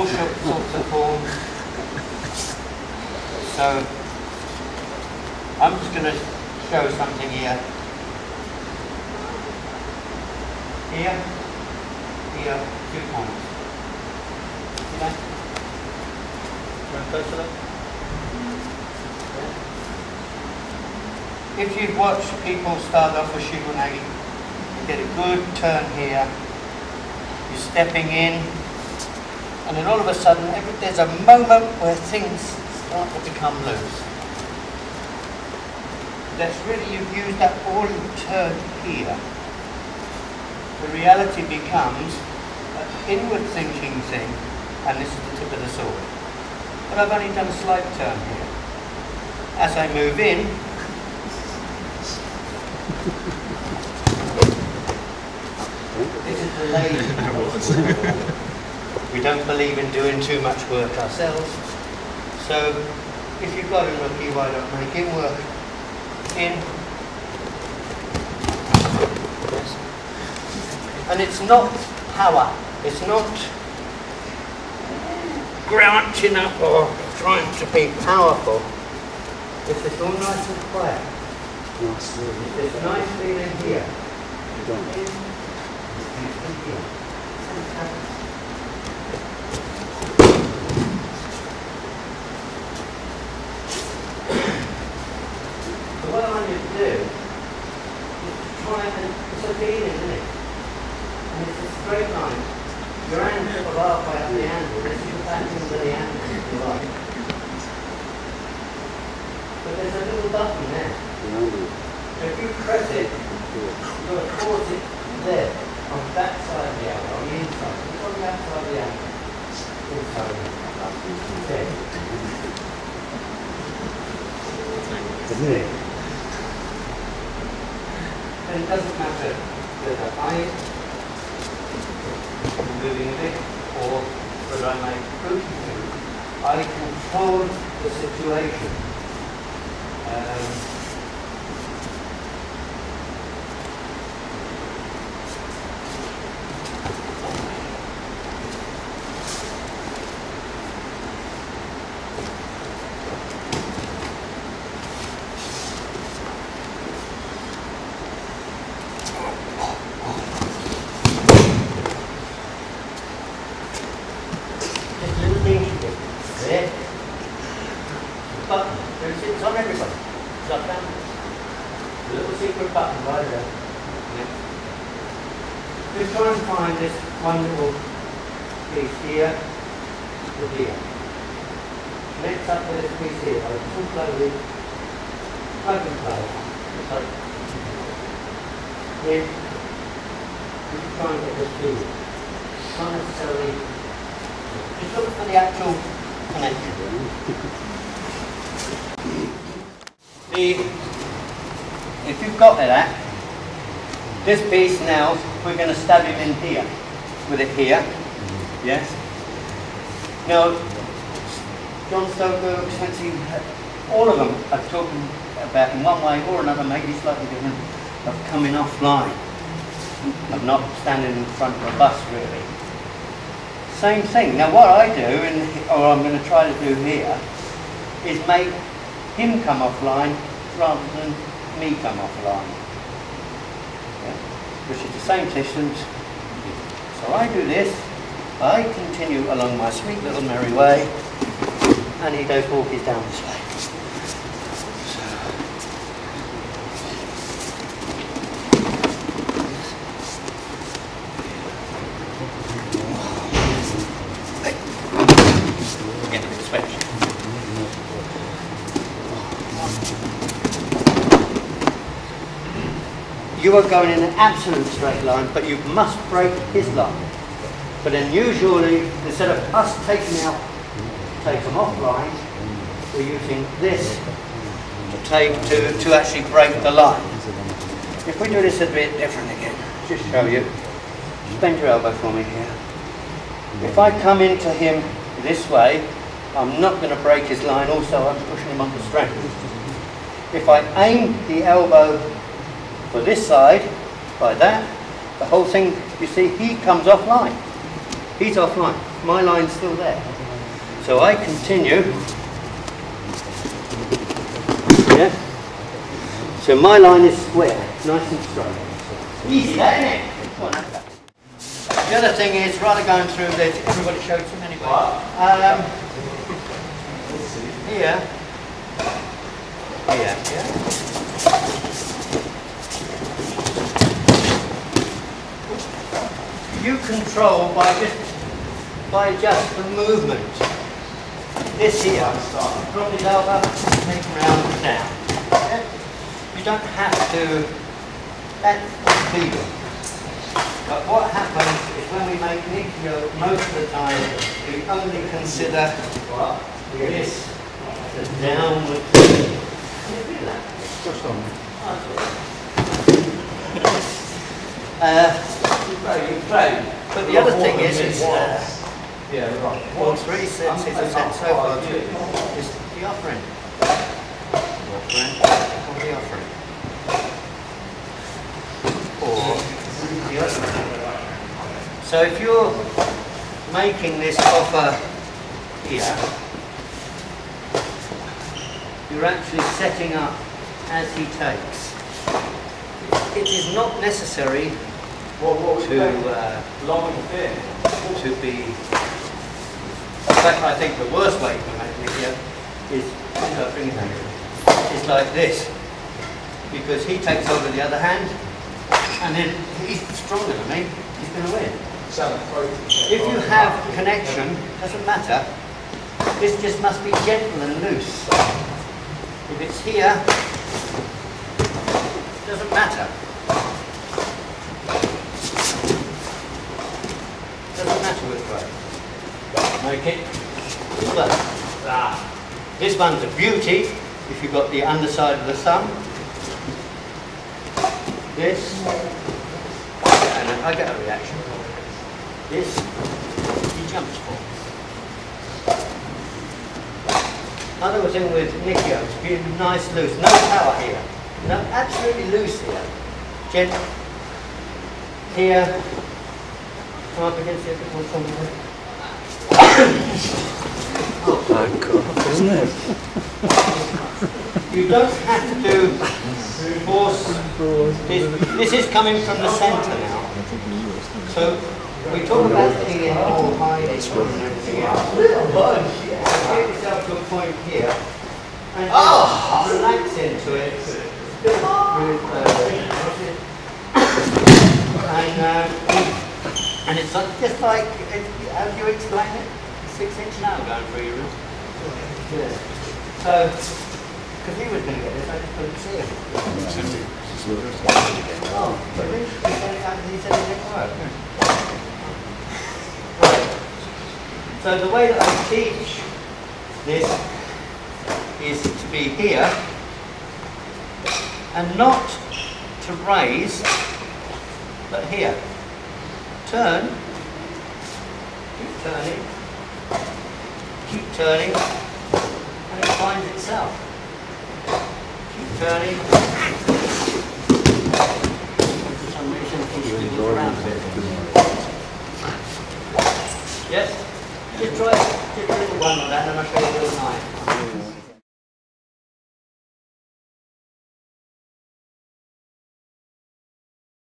all sorts of forms. So I'm just going to show something here. Here, 2 points. See that? Run close to that. If you've watched people start off with Shibunagi, you get a good turn here. You're stepping in, and then all of a sudden, there's a moment where things start to become loose. That's really, you've used that all turn here. The reality becomes an inward thinking thing, and this is the tip of the sword. But I've only done a slight turn here. As I move in, this is the lazy. We don't believe in doing too much work ourselves. So if you've got a rookie, why not make him work in? Yes. And it's not power. It's not grouching up or trying to be powerful. It's just all nice and quiet. It's nice feeling here. So what I want you to do is try and, it's a feeling, isn't it? And it's a straight line. Your hand sort of halfway up the handle, let's get back into the handle if you like. But there's a little button there. So if you press it, you're going to force it there, on that side of the elbow, on the inside. It's on that side of the elbow. Inside of the elbow. There. There. And it doesn't matter whether I am moving a bit or whether I make crucial move. I control the situation. It's on everybody. It's up down. The little secret button right there. Yeah. Just try and find this one little piece here to here. Connects up with this piece here. I'll pull slowly. Plug and play. Sorry. Here. Just try and get this through. Not necessarily. Just look for the actual connection. If you've got that, this piece now, we're going to stab him in here, with it here, yes? Now, Jon Stokoe, all of them are talking about in one way or another, maybe slightly different, of coming offline, of not standing in front of a bus really. Same thing. Now what I do, or I'm going to try to do here, is make him come offline rather than me come offline. Yeah? Which is the same distance. So I do this, I continue along my sweet little merry way, and he goes walking down this way. You are going in an absolute straight line, but you must break his line. But then usually, instead of us taking them offline, we're using this to actually break the line. If we do this a bit different again, just show you. Just bend your elbow for me here. If I come into him this way, I'm not going to break his line, also I'm pushing him under strength. If I aim the elbow for this side, by that, the whole thing, you see, he comes offline. He's offline. my line's still there. So I continue. Yeah? So my line is square, nice and straight. Easy, that, isn't it? Come on, that's that. The other thing is, rather going through this, everybody showed some anyway. Here. Here. Yeah. You control by just the movement. This here, drop it over, make round and down. Okay? You don't have to, that's feeling. But what happens is when we make Nikyo, most of the time, we only consider this as a downward. Can you feel that? Just on. But the other thing is all three sets is a set so far is the offering. Or the offering. Or the offering. So if you're making this offer here, you're actually setting up as he takes. It is not necessary to be. In fact, I think the worst way to make it here is like this, because he takes over the other hand, and then he's stronger than me. He's going to win. If you have connection, doesn't matter. This just must be gentle and loose. If it's here, doesn't matter. Doesn't matter which way. Make it. This one's a beauty if you've got the underside of the thumb. This, and I get a reaction. This, he jumps for. Another thing with Nikyo, to be nice loose, no power here. No, absolutely loose here. Gentle. Here. Come up against it a bit more somewhere. Oh, God, isn't it? You don't have to force this is coming from the centre now. So we talk about getting in all hiding and everything else. Get yourself to a point here and relax into it. And it's just like, how do you explain it? 6-inch nail going through your wrist. Yeah. So, because he was going to get this, I just couldn't see him. Oh, really? He said it didn't work. Right. So the way that I teach this is to be here and not to raise, but here. Turn, keep turning, and it finds itself. Keep turning. For some reason, it moves around a bit.